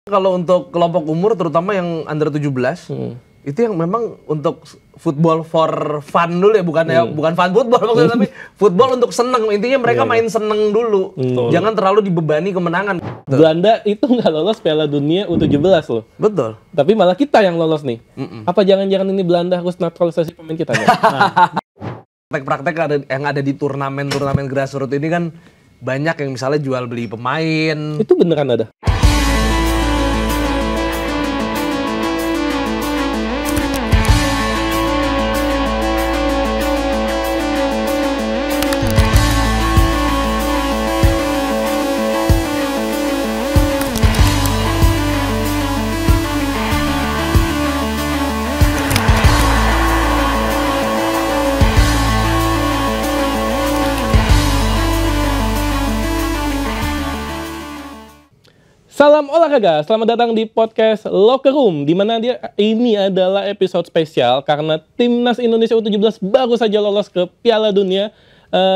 Kalau untuk kelompok umur terutama yang under 17 itu yang memang untuk football for fun dulu ya, bukan fun football maksudnya, tapi football untuk seneng. Intinya mereka main seneng dulu. Jangan terlalu dibebani kemenangan. Belanda itu nggak lolos Piala Dunia U17 loh. Betul. Tapi malah kita yang lolos nih. Apa jangan-jangan ini Belanda harus naturalisasi pemain kita? Nah. Praktek-praktek yang ada di turnamen grassroots ini kan banyak yang misalnya jual beli pemain. Itu beneran ada? Salam olahraga, selamat datang di podcast Locker Room, di mana ini adalah episode spesial karena Timnas Indonesia U17 baru saja lolos ke Piala Dunia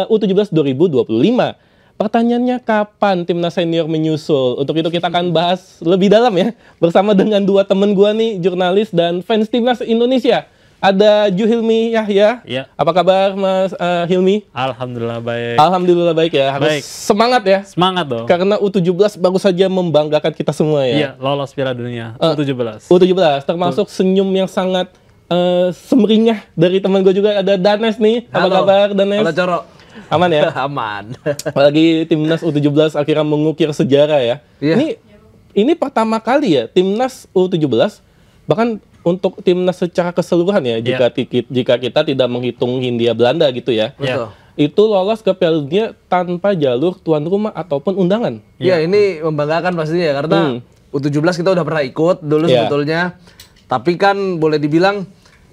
U17 2025. Pertanyaannya, kapan Timnas senior menyusul? Untuk itu kita akan bahas lebih dalam ya, bersama dengan dua temen gua nih, jurnalis dan fans Timnas Indonesia. Ada Juhilmi Yahya. Ya. Apa kabar Mas Hilmi? Alhamdulillah baik. Alhamdulillah baik ya. Harus baik. Semangat ya. Semangat dong. Karena U17 baru saja membanggakan kita semua ya. Iya, lolos Piala Dunia U17. U17 termasuk senyum yang sangat semeringah dari teman gue juga, ada Danes nih. Apa kabar Danes? Halo Coro. Aman ya? Aman. Apalagi Timnas U17 akhirnya mengukir sejarah ya. Iya. Ini pertama kali ya Timnas U17, bahkan untuk timnas secara keseluruhan ya, jika kita tidak menghitung Hindia Belanda gitu ya. Betul. Itu lolos ke Piala Dunia tanpa jalur tuan rumah ataupun undangan. Iya, ini membanggakan pastinya ya, karena U17 kita udah pernah ikut dulu sebetulnya. Tapi kan boleh dibilang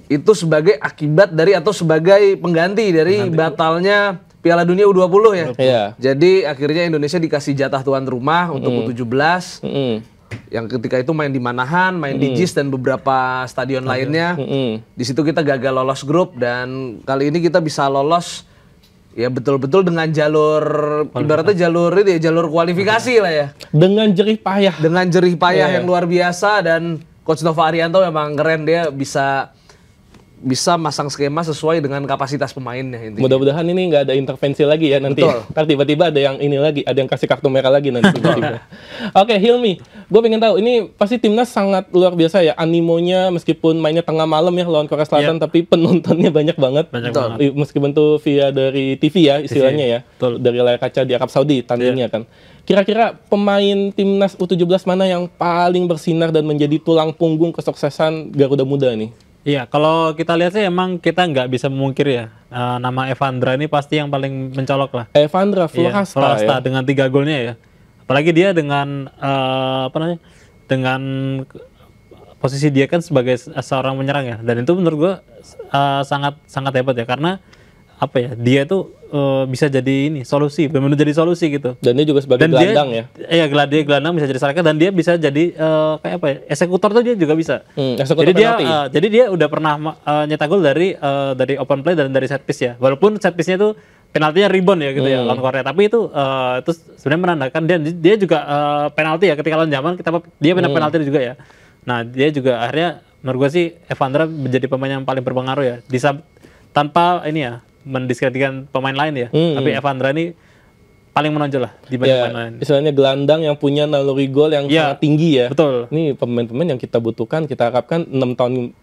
itu sebagai akibat dari atau sebagai pengganti dari batalnya Piala Dunia U20 ya. Iya. Jadi akhirnya Indonesia dikasih jatah tuan rumah untuk U17. Yang ketika itu main di Manahan, main di JIS dan beberapa stadion lainnya. Di situ kita gagal lolos grup, dan kali ini kita bisa lolos ya betul-betul dengan jalur ibaratnya jalur kualifikasi lah ya. Dengan jerih payah. Dengan jerih payah yang luar biasa, dan Coach Nova Arianto memang keren, dia bisa masang skema sesuai dengan kapasitas pemainnya intinya. Mudah-mudahan ini nggak ada intervensi lagi ya nanti. Ntar tiba-tiba ada yang ini lagi, ada yang kasih kartu merah lagi nanti tiba-tiba. Oke, Hilmi, gue pengen tahu, ini pasti timnas sangat luar biasa ya, animonya meskipun mainnya tengah malam ya lawan Korea Selatan, tapi penontonnya banyak banget. Meskipun tuh via dari TV ya istilahnya ya, dari layar kaca di Arab Saudi tandingnya kan. Kira-kira pemain timnas U17 mana yang paling bersinar dan menjadi tulang punggung kesuksesan Garuda Muda nih? Iya, kalau kita lihat sih emang kita nggak bisa memungkir ya, nama Evandra ini pasti yang paling mencolok lah. Evandra Florasta ya? Dengan 3 golnya ya. Apalagi dia dengan dengan posisi dia kan sebagai seorang penyerang ya, dan itu menurut gua sangat hebat ya, karena apa ya, dia tuh bisa jadi ini solusi, benar-benar jadi solusi gitu. Dan dia juga sebagai gelandang ya. Iya, dia gelandang, bisa jadi striker, dan dia bisa jadi kayak apa ya, eksekutor tuh dia juga bisa. Eksekutor jadi dia udah pernah nyetak gol dari open play dan dari set piece ya. Walaupun set piece-nya itu penaltinya rebound ya gitu ya lawan Korea, tapi itu sebenarnya menandakan dia juga penalti ya, ketika lawan Jerman dia penalti juga ya. Nah, dia juga akhirnya menurut gue sih Evandra menjadi pemain yang paling berpengaruh ya. Tanpa ini ya mendiskreditkan pemain lain ya, tapi Evandra ini paling menonjol lah dibanding pemain lain. Istilahnya gelandang yang punya naluri gol yang sangat tinggi ya. Betul. Ini pemain-pemain yang kita butuhkan, kita harapkan 6 tahun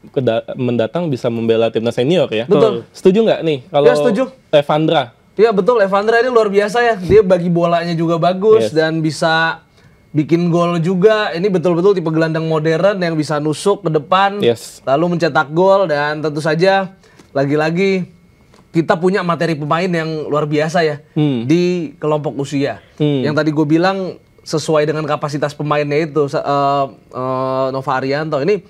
mendatang bisa membela timnas senior ya. Betul. Setuju nggak nih kalau setuju. Evandra? Iya betul, Evandra ini luar biasa ya. Dia bagi bolanya juga bagus dan bisa bikin gol juga. Ini betul-betul tipe gelandang modern yang bisa nusuk ke depan, lalu mencetak gol, dan tentu saja lagi-lagi kita punya materi pemain yang luar biasa ya di kelompok usia. Yang tadi gue bilang sesuai dengan kapasitas pemainnya itu, Nova Arianto. Ini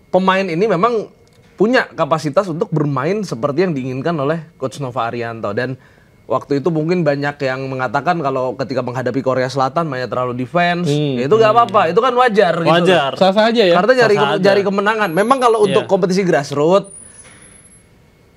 pemain ini memang punya kapasitas untuk bermain seperti yang diinginkan oleh Coach Nova Arianto. Dan waktu itu mungkin banyak yang mengatakan kalau ketika menghadapi Korea Selatan mainnya terlalu defense, ya itu nggak apa-apa, itu kan wajar. Wajar. Gitu. Sah-sah aja ya. Karena cari kemenangan. Memang kalau untuk kompetisi grassroots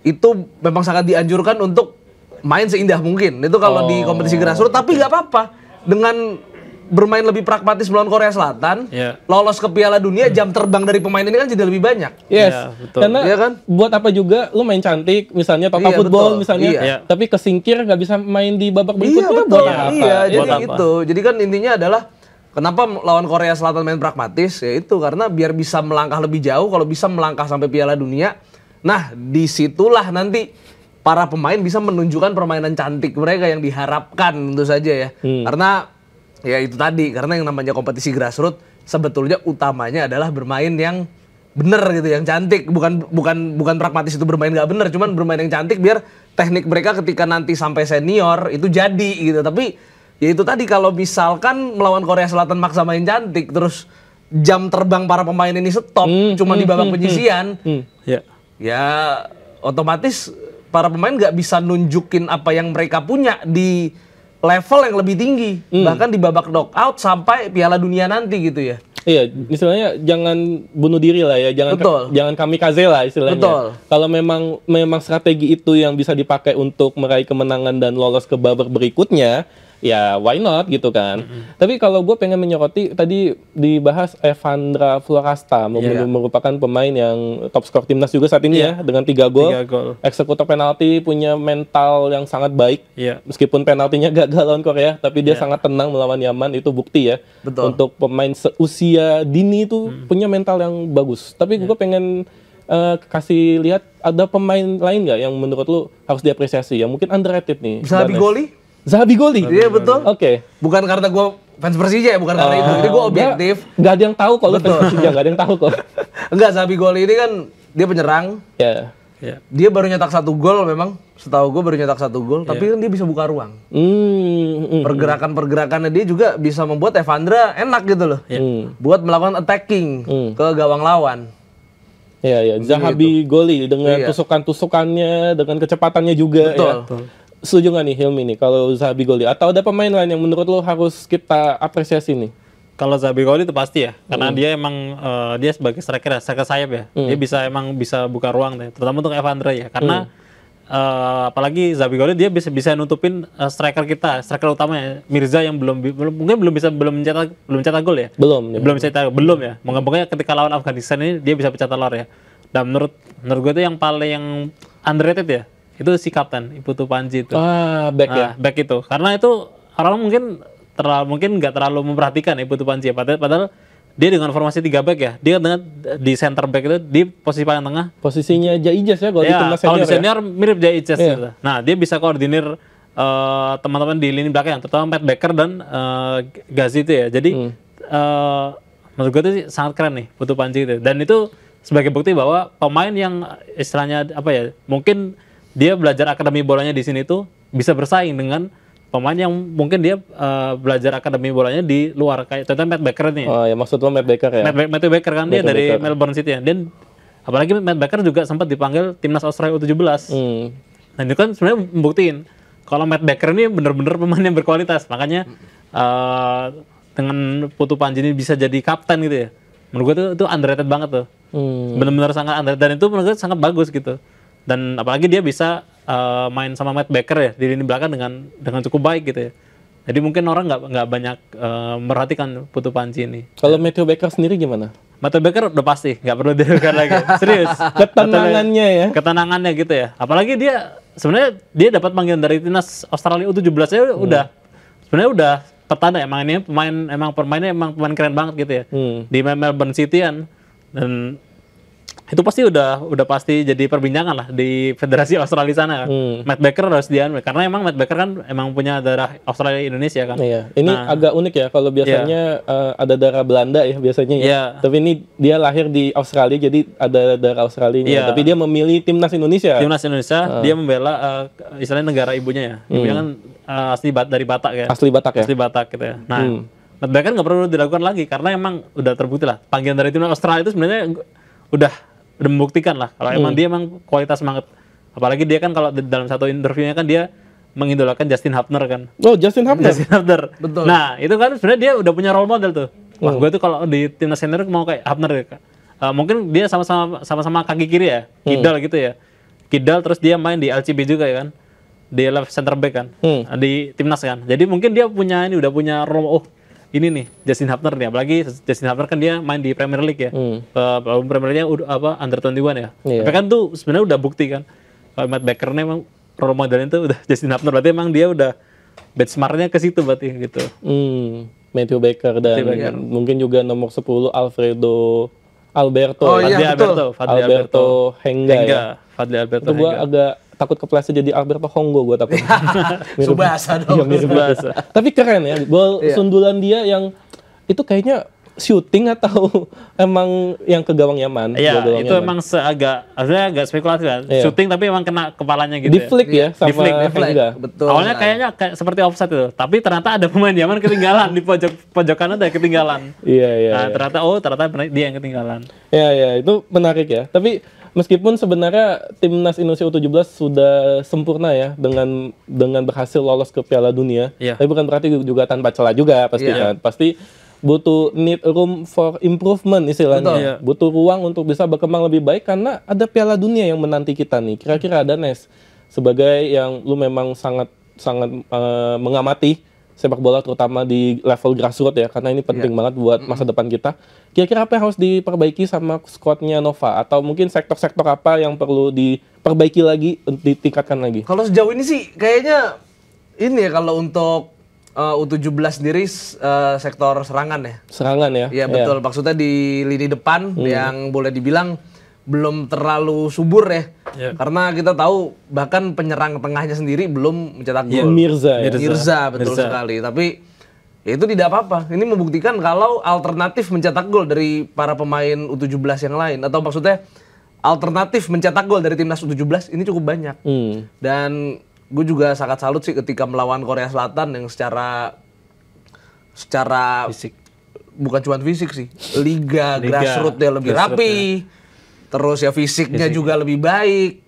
itu memang sangat dianjurkan untuk main seindah mungkin. Itu kalau di kompetisi grassroots, tapi nggak apa-apa dengan bermain lebih pragmatis melawan Korea Selatan, lolos ke Piala Dunia, jam terbang dari pemain ini kan jadi lebih banyak. Yes, betul. Karena kan? Buat apa juga lu main cantik, misalnya total football misalnya, tapi kesingkir nggak bisa main di babak berikutnya, buat apa? Iya, jadi gitu. Jadi kan intinya adalah kenapa lawan Korea Selatan main pragmatis, ya itu karena biar bisa melangkah lebih jauh, kalau bisa melangkah sampai Piala Dunia. Nah, disitulah nanti para pemain bisa menunjukkan permainan cantik mereka yang diharapkan tentu saja ya. Karena ya itu tadi, karena yang namanya kompetisi grassroots sebetulnya utamanya adalah bermain yang bener gitu, yang cantik. Bukan pragmatis itu bermain nggak bener, cuman bermain yang cantik biar teknik mereka ketika nanti sampai senior itu jadi gitu. Tapi ya itu tadi, kalau misalkan melawan Korea Selatan maksa main cantik, terus jam terbang para pemain ini stop cuma di babak penyisian, ya otomatis para pemain nggak bisa nunjukin apa yang mereka punya di level yang lebih tinggi, bahkan di babak knockout sampai Piala Dunia nanti gitu ya. Iya, istilahnya jangan bunuh diri lah ya, jangan kamikaze lah istilahnya. Betul. Kalau memang strategi itu yang bisa dipakai untuk meraih kemenangan dan lolos ke babak berikutnya, ya why not gitu kan. Tapi kalau gue pengen menyoroti, tadi dibahas Evandra Florasta, merupakan pemain yang top skor timnas juga saat ini ya, dengan 3 gol. Eksekutor penalti, punya mental yang sangat baik. Meskipun penaltinya gagal lawan Korea, tapi dia sangat tenang melawan Yaman, itu bukti ya. Betul. Untuk pemain seusia dini itu punya mental yang bagus. Tapi gue pengen kasih lihat ada pemain lain nggak yang menurut lu harus diapresiasi, yang mungkin underrated nih. Zahabi Goli? Iya betul. Oke. Bukan karena gue fans Persija ya, bukan karena itu. Jadi gue objektif. Nggak ada yang tahu kalau fans Persija, nggak ada yang tahu kok. Enggak, Zahabi Goli ini kan dia penyerang. Dia baru nyetak 1 gol memang. Setahu gue baru nyetak 1 gol, tapi kan dia bisa buka ruang. Pergerakan-pergerakannya dia juga bisa membuat Evandra enak gitu loh. Buat melakukan attacking ke gawang lawan. Iya. Zahabi Goli dengan tusukan-tusukannya, dengan kecepatannya juga. Betul. Setuju nggak nih Hilmi nih kalau Zahabi Goli? Atau ada pemain lain yang menurut lo harus kita apresiasi nih? Kalau Zahabi Goli itu pasti ya, karena dia emang dia sebagai striker sayap ya, dia bisa buka ruang deh, terutama untuk Evandra ya, karena apalagi Zahabi Goli dia bisa nutupin striker utamanya Mirza yang belum mencetak gol ya, belum ya. Moga-moga ketika lawan Afghanistan ini dia bisa mencetak telur ya. Dan menurut gue itu yang paling underrated ya, itu si kapten Iputu Panji itu. Back itu. Karena itu orang mungkin nggak terlalu memperhatikan Iputu Panji ya. Padahal dia dengan formasi 3 back ya. Dia dengan di center back itu di posisi paling tengah. Posisinya Jaijaz ya kalau di timnas senior. Kalau di senior mirip Jaijaz gitu. Nah, dia bisa koordinir teman-teman di lini belakang, terutama Matt Becker dan Ghazi itu ya. Jadi menurut gue itu sangat keren nih Iputu Panji itu. Dan itu sebagai bukti bahwa pemain yang istilahnya mungkin dia belajar akademi bolanya di sini tuh bisa bersaing dengan pemain yang mungkin dia belajar akademi bolanya di luar, kayak contohnya Matt Becker nih. Oh ya, maksud lo Matt Becker ya? Matt Becker kan dia dari Melbourne City ya. Dan apalagi Matt Becker juga sempat dipanggil timnas Australia U17. Dan itu kan sebenarnya membuktiin kalau Matt Becker ini benar-benar pemain yang berkualitas. Makanya dengan Putu Panji ini bisa jadi kapten gitu ya. Menurut gue itu underrated banget tuh. Benar-benar sangat underrated, dan itu menurut gue sangat bagus gitu. Dan apalagi dia bisa main sama Matt Becker ya di lini belakang dengan cukup baik gitu ya. Jadi mungkin orang nggak banyak merhatikan Putu Panji ini. Kalau Matthew Becker sendiri gimana? Matthew Becker udah pasti nggak perlu diragukan lagi. Serius. Ketenangannya gitu ya. Apalagi dia sebenarnya dia dapat panggilan dari timnas Australia U17 ya udah sebenarnya udah petanda emang ini pemainnya pemain keren banget gitu ya. Di Melbourne City kan, dan itu pasti udah pasti jadi perbincangan lah di Federasi Australia sana kan. Matt Becker harus diambil karena emang Matt Becker kan emang punya darah Australia Indonesia kan. Iya. Ini agak unik ya, kalau biasanya ada darah Belanda ya biasanya ya. Tapi ini dia lahir di Australia jadi ada darah Australianya. Tapi dia memilih timnas Indonesia. Dia membela istilahnya negara ibunya ya. Ibunya kan asli dari Batak ya. Asli Batak gitu ya. Nah, Matt Becker nggak perlu diragukan lagi karena emang udah terbukti lah panggilan dari timnas Australia itu sebenarnya udah membuktikan lah kalau emang dia emang kualitas banget. Apalagi dia kan kalau dalam satu interviewnya kan dia mengidolakan Justin Hubner kan. Oh, Justin Hubner. Betul. Nah, itu kan sebenarnya dia udah punya role model tuh. Wah, gue tuh kalau di timnas senior mau kayak Hubner ya. Mungkin dia sama-sama kaki kiri ya, kidal gitu ya. Kidal terus dia main di LCB juga ya kan. Di left center back kan. Di timnas kan. Jadi mungkin dia udah punya role, ini nih Justin Hubner nih, apalagi Justin Hubner kan dia main di Premier League ya. Premier League-nya under 21 ya. Tapi kan tuh sebenarnya udah bukti kan. Kalau Matt Baker nih emang role modelnya itu udah Justin Hubner, berarti emang dia udah benchmark-nya ke situ berarti gitu. Matthew Baker dan mungkin juga nomor 10 Alberto. Oh iya, Fadli Alberto Henga ya. Fadli Alberto Itu gue agak takut kepleset jadi Alberto Hongo gue takut. Subasa dong. Iya, mirip Subasa. Tapi keren ya, gol sundulan dia yang itu kayaknya shooting atau emang yang ke gawang Yaman? Iya, itu emang agak spekulatif kan. Shooting tapi emang kena kepalanya gitu. Di flick ya sama Henga. Betul. Awalnya kayaknya seperti offside itu, tapi ternyata ada pemain Yaman ketinggalan di pojok kanan ada ketinggalan. Iya. Nah, ternyata dia yang ketinggalan. Iya, itu menarik ya. Tapi meskipun sebenarnya timnas Indonesia U17 sudah sempurna ya dengan berhasil lolos ke Piala Dunia, tapi bukan berarti juga tanpa celah juga pasti kan. Pasti butuh need room for improvement istilahnya. Butuh ruang untuk bisa berkembang lebih baik karena ada Piala Dunia yang menanti kita nih. Kira-kira ada Nes sebagai yang lu memang sangat mengamati sepak bola terutama di level grassroots ya, karena ini penting banget buat masa depan kita. Kira-kira apa yang harus diperbaiki sama squadnya Nova atau mungkin sektor-sektor apa yang perlu diperbaiki lagi, ditingkatkan lagi? Kalau sejauh ini sih kayaknya ini ya, kalau untuk U17 sendiri sektor serangan ya. Serangan ya? Iya betul, maksudnya di lini depan yang boleh dibilang belum terlalu subur ya. Karena kita tahu bahkan penyerang tengahnya sendiri belum mencetak gol. Mirza betul sekali. Tapi ya itu tidak apa-apa. Ini membuktikan kalau alternatif mencetak gol dari para pemain U17 yang lain, atau maksudnya alternatif mencetak gol dari timnas U17 ini cukup banyak. Dan gue juga sangat salut sih ketika melawan Korea Selatan yang secara fisik, bukan cuma fisik sih, liga grassroots-nya lebih rapi, terus ya fisiknya juga lebih baik.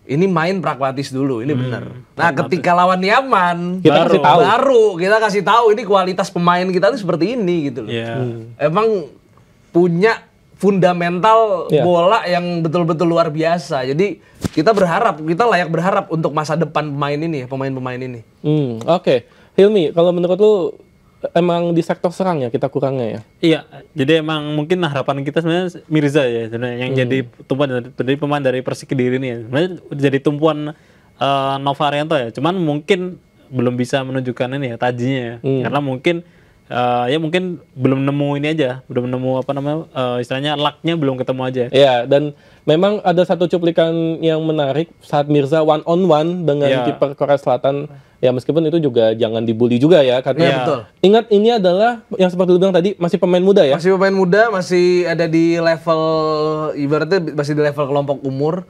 Ini main pragmatis dulu, ini benar. Nah, ketika lawan Yaman, baru kita kasih tahu ini kualitas pemain kita tuh seperti ini gitu loh. Emang punya fundamental bola yang betul-betul luar biasa. Jadi kita layak berharap untuk masa depan pemain-pemain ini. Oke. Hilmi, kalau menurut lu emang di sektor serang ya kita kurangnya ya? Iya, jadi emang mungkin harapan kita sebenarnya Mirza ya, sebenarnya yang jadi tumpuan dari pemain dari Persik Kediri ini ya. Sebenarnya jadi tumpuan Nova Arianto ya. Cuman mungkin belum bisa menunjukkan ini ya tajinya ya. Karena mungkin mungkin belum nemu ini aja, belum nemu istilahnya luck-nya belum ketemu aja. Iya, dan memang ada satu cuplikan yang menarik saat Mirza one on one dengan kiper Korea Selatan. Ya meskipun itu juga jangan dibully juga ya, karena betul. Ingat ini adalah yang seperti lu bilang tadi masih pemain muda ya. Masih pemain muda, masih ada di level ibaratnya masih di level kelompok umur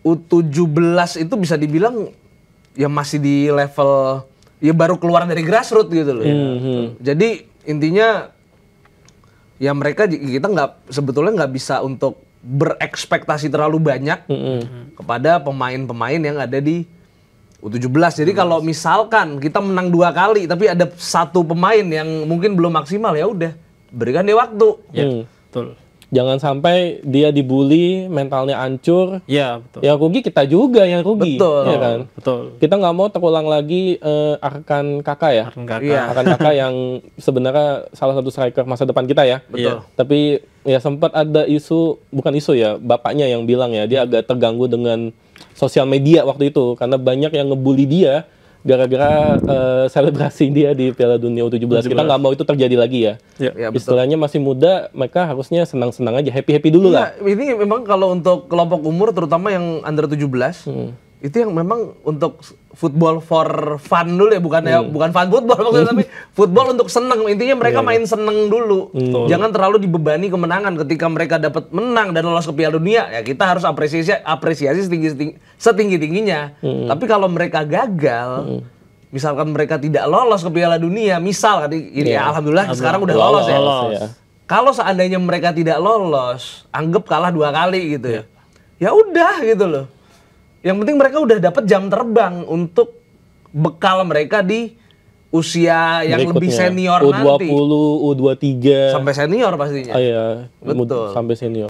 U17 itu bisa dibilang ya masih di level ya baru keluar dari grassroots gitu loh. Jadi intinya ya kita sebetulnya nggak bisa untuk berekspektasi terlalu banyak kepada pemain-pemain yang ada di U17. Jadi kalau misalkan kita menang 2 kali tapi ada satu pemain yang mungkin belum maksimal, ya udah berikan dia waktu. Betul. Jangan sampai dia dibully, mentalnya hancur. Iya, betul. Yang rugi kita juga yang rugi. Betul. Ya kan? Betul. Kita nggak mau terulang lagi Arkan Kakak ya. Arkan Kakak yang sebenarnya salah satu striker masa depan kita ya. Betul. Tapi ya sempat ada bukan isu ya, bapaknya yang bilang ya dia agak terganggu dengan sosial media waktu itu karena banyak yang ngebully dia gara-gara selebrasi dia di Piala Dunia U17. Kita nggak mau itu terjadi lagi ya. Ya, istilahnya masih muda, mereka harusnya senang-senang aja, happy-happy dulu lah. Ini memang kalau untuk kelompok umur terutama yang under 17, itu yang memang untuk football for fun dulu ya, bukan fun football maksudnya, tapi football untuk senang. Intinya mereka main seneng dulu. Jangan terlalu dibebani kemenangan. Ketika mereka dapat menang dan lolos ke Piala Dunia, ya kita harus apresiasi setinggi-tingginya. Tapi kalau mereka gagal, misalkan mereka tidak lolos ke Piala Dunia, alhamdulillah sekarang udah lolos ya. Kalau seandainya mereka tidak lolos, anggap kalah 2 kali gitu ya. Ya udah gitu loh. Yang penting mereka udah dapat jam terbang untuk bekal mereka di usia yang berikutnya, lebih senior U20, nanti. U23. Sampai senior pastinya. Iya, betul. Sampai senior.